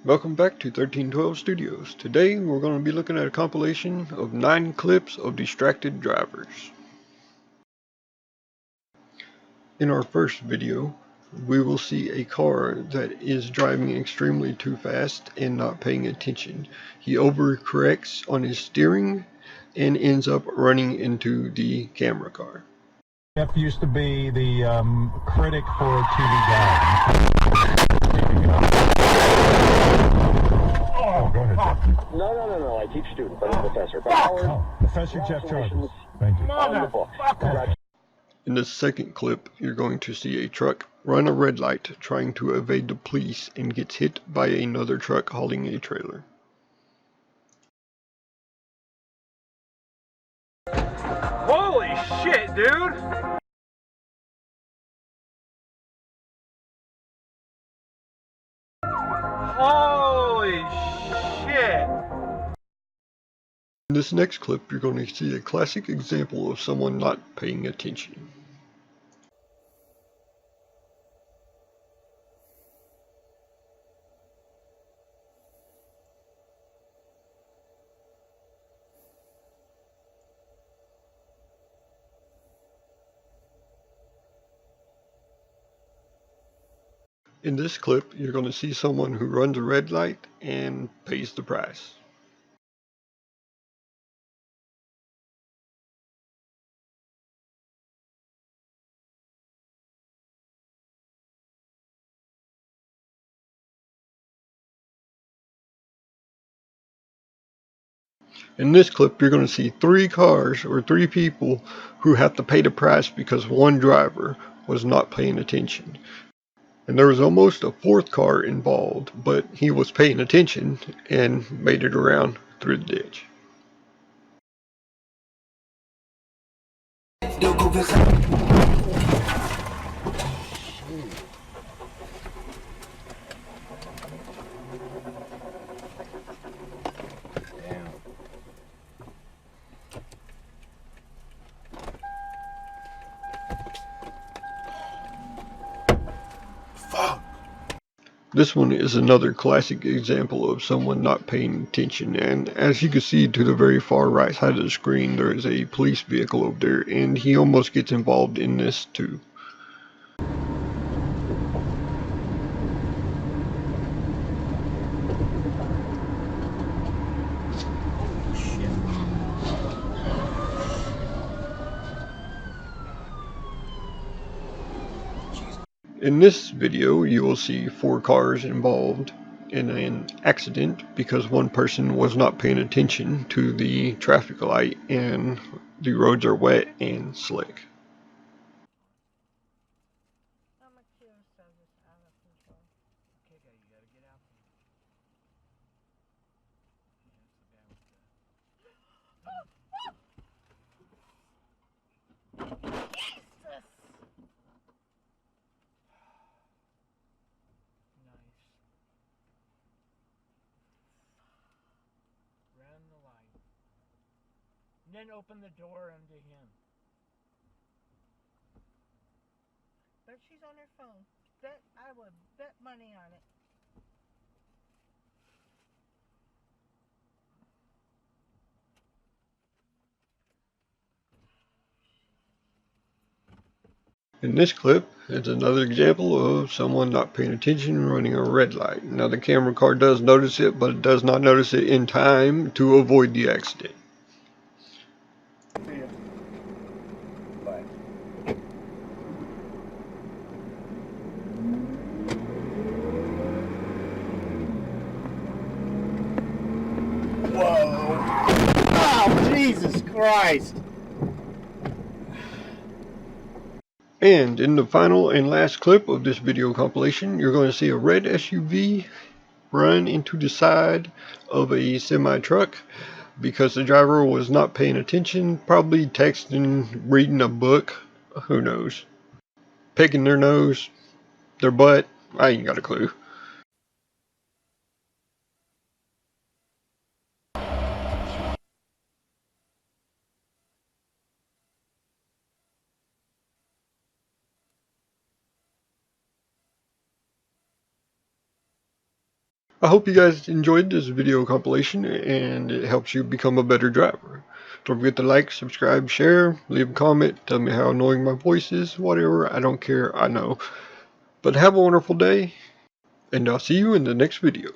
Welcome back to 1312 Studios. Today we're going to be looking at a compilation of 9 clips of distracted drivers. In our first video, we will see a car that is driving extremely too fast and not paying attention. He overcorrects on his steering and ends up running into the camera car. Jeff used to be the critic for TV Guide. Oh, go ahead, Jeff. No. I teach students. I'm a professor. Professor Jeff Jarvis. Thank you. On the book. In the second clip, you're going to see a truck run a red light trying to evade the police and gets hit by another truck hauling a trailer. Holy shit, dude! Holy shit! In this next clip, you're going to see a classic example of someone not paying attention. In this clip, you're going to see someone who runs a red light and pays the price. In this clip, you're going to see 3 cars or 3 people who have to pay the price because one driver was not paying attention. And there was almost a 4th car involved, but he was paying attention and made it around through the ditch. This one is another classic example of someone not paying attention, and as you can see to the very far right side of the screen, there is a police vehicle over there, and he almost gets involved in this too. In this video, you will see 4 cars involved in an accident because one person was not paying attention to the traffic light and the roads are wet and slick. Then open the door into him. But she's on her phone. I would bet money on it. In this clip, it's another example of someone not paying attention and running a red light. Now the camera car does notice it, but it does not notice it in time to avoid the accident. Whoa! Oh, Jesus Christ! And in the final and last clip of this video compilation, you're going to see a red SUV run into the side of a semi-truck because the driver was not paying attention, probably texting, reading a book, who knows, picking their nose, their butt, I ain't got a clue. I hope you guys enjoyed this video compilation and it helps you become a better driver. Don't forget to like, subscribe, share, leave a comment, tell me how annoying my voice is, whatever, I don't care, I know. But have a wonderful day, and I'll see you in the next video.